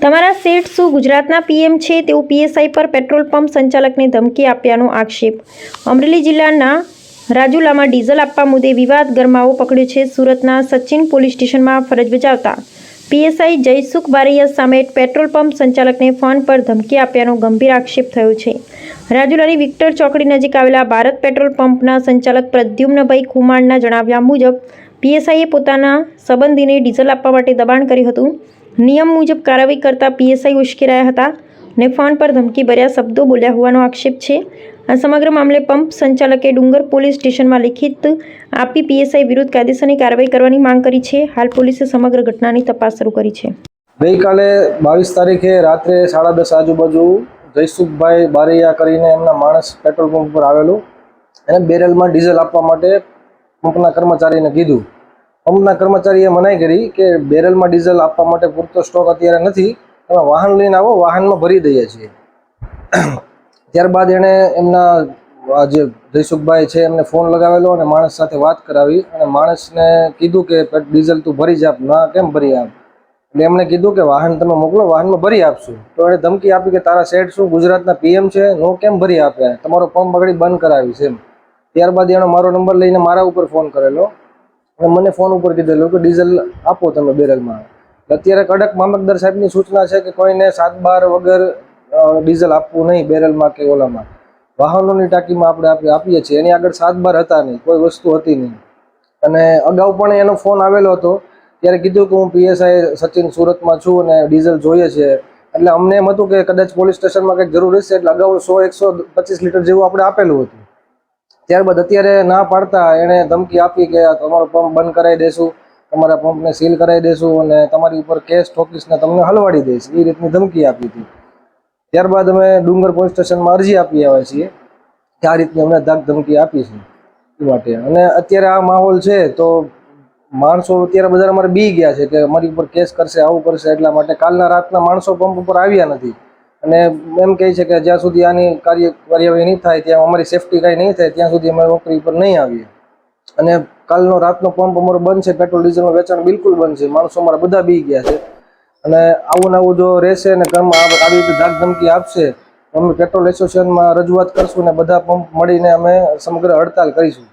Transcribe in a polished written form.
તમારા શેઠ શું ગુજરાતના પીએમ છે તેવું પીએસઆઈ પર પેટ્રોલ પંપ સંચાલકને ધમકી આપ્યાનો આક્ષેપ. અમરેલી જિલ્લાના રાજુલામાં ડીઝલ આપવા મુદ્દે વિવાદ ગરમાવો પકડ્યો છે. સુરતના સચિન પોલીસ સ્ટેશનમાં ફરજ બજાવતા પીએસઆઈ જયસુખ બારૈયા સામે પેટ્રોલ પંપ સંચાલકને ફોન પર ધમકી આપ્યાનો ગંભીર આક્ષેપ થયો છે. રાજુલાની વિક્ટર ચોકડી નજીક આવેલા ભારત પેટ્રોલ પંપના સંચાલક પ્રદ્યુમ્નભાઈ ખુમાણના જણાવ્યા મુજબ પીએસઆઈએ પોતાના સંબંધીને ડીઝલ આપવા માટે દબાણ કર્યું હતું. નિયમ મુજબ કાર્યવાહી કરતા પીએસઆઈ ઉશ્કેરાયા હતા અને ફોન પર ધમકીભર્યા શબ્દો બોલ્યા હોવાનો આક્ષેપ છે. આ સમગ્ર મામલે પંપ સંચાલકે ડુંગર પોલીસ સ્ટેશનમાં લિખિત આપી પીએસઆઈ વિરુદ્ધ કાયદેસરની કાર્યવાહી કરવાની માંગ કરી છે. હાલ પોલીસે સમગ્ર ઘટનાની તપાસ શરૂ કરી છે. ગઈકાલે 22 તારીખે રાત્રે 10:30 આજુબાજુ જયસુખભાઈ બારૈયા કરીને એમના માણસ પેટ્રોલ પંપ પર આવેલું. એને બેરલમાં ડીઝલ આપવા માટે પંપના કર્મચારીને કીધું. પંપના કર્મચારીએ મનાઈ કરી કે બેરલમાં ડીઝલ આપવા માટે પૂરતો સ્ટોક અત્યારે નથી, તમે વાહન લઈને આવો, વાહનમાં ભરી દઈએ છીએ. ત્યારબાદ એણે એમના જે જયસુખભાઈ છે એમને ફોન લગાવેલો અને માણસ સાથે વાત કરાવી અને માણસને કીધું કે ડીઝલ તું ભરી જ આપ. ના, કેમ ભરી આપ? એટલે એમણે કીધું કે વાહન તમે મોકલો, વાહનમાં ભરી આપશું. તો એણે ધમકી આપી કે તારા શેઠ શું ગુજરાતના પીએમ છે, નો કેમ ભરી આપે, તમારો પંપ આગળ બંધ કરાવીશ એમ. ત્યારબાદ એણે મારો નંબર લઈને મારા ઉપર ફોન કરેલો અને મને ફોન ઉપર કીધેલું કે ડીઝલ આપો તમે બેરલમાં. અત્યારે કડક મામલતદાર સાહેબની સૂચના છે કે કોઈને 7-12 વગર ડીઝલ આપવું નહીં બેરલમાં કે ઓલામાં. વાહનોની ટાંકીમાં આપણે આપીએ છીએ, એની આગળ 7-12 હતા નહીં, કોઈ વસ્તુ હતી નહીં. અને અગાઉ પણ એનો ફોન આવેલો હતો, ત્યારે કીધું કે હું પીએસઆઈ સચિન સુરતમાં છું અને ડીઝલ જોઈએ છે. એટલે અમને એમ હતું કે કદાચ પોલીસ સ્ટેશનમાં કંઈક જરૂર હશે, એટલે અગાઉ 100-125 લીટર જેવું આપણે આપેલું હતું. ત્યારબાદ અત્યારે ના પાડતા એણે ધમકી આપી કે તમારો પંપ બંધ કરાવી દેશું, તમારા પંપને સીલ કરાવી દેશું અને તમારી ઉપર કેસ ઠોકીશ ને તમને હલવાડી દઈશ, એ રીતની ધમકી આપી હતી. ત્યારબાદ અમે ડુંગર પોલીસ સ્ટેશનમાં અરજી આપી આવ્યા છીએ કે આ રીતની અમને ધાક ધમકી આપી છે એ માટે. અને અત્યારે આ માહોલ છે તો માણસો અત્યારે બધા અમારે બી ગયા છે કે અમારી ઉપર કેસ કરશે, આવું કરશે. એટલા માટે કાલના રાતના માણસો પંપ ઉપર આવ્યા નથી અને એમ કહે છે કે જ્યાં સુધી આની કાર્યવાહી નહીં થાય, ત્યાં અમારી સેફટી કાંઈ નહીં થાય, ત્યાં સુધી અમે નોકરી પર નહીં આવીએ. અને કાલનો રાતનો પંપ અમારો બંધ છે, પેટ્રોલ ડીઝલનું વેચાણ બિલકુલ બંધ છે. માણસો અમારા બધા બી ગયા છે અને આવું ને આવું જો રહેશે ને આવી રીતે ધાક ધમકી આપશે, અમે પેટ્રોલ એસોસિએશનમાં રજૂઆત કરશું ને બધા પંપ મળીને અમે સમગ્ર હડતાલ કરીશું.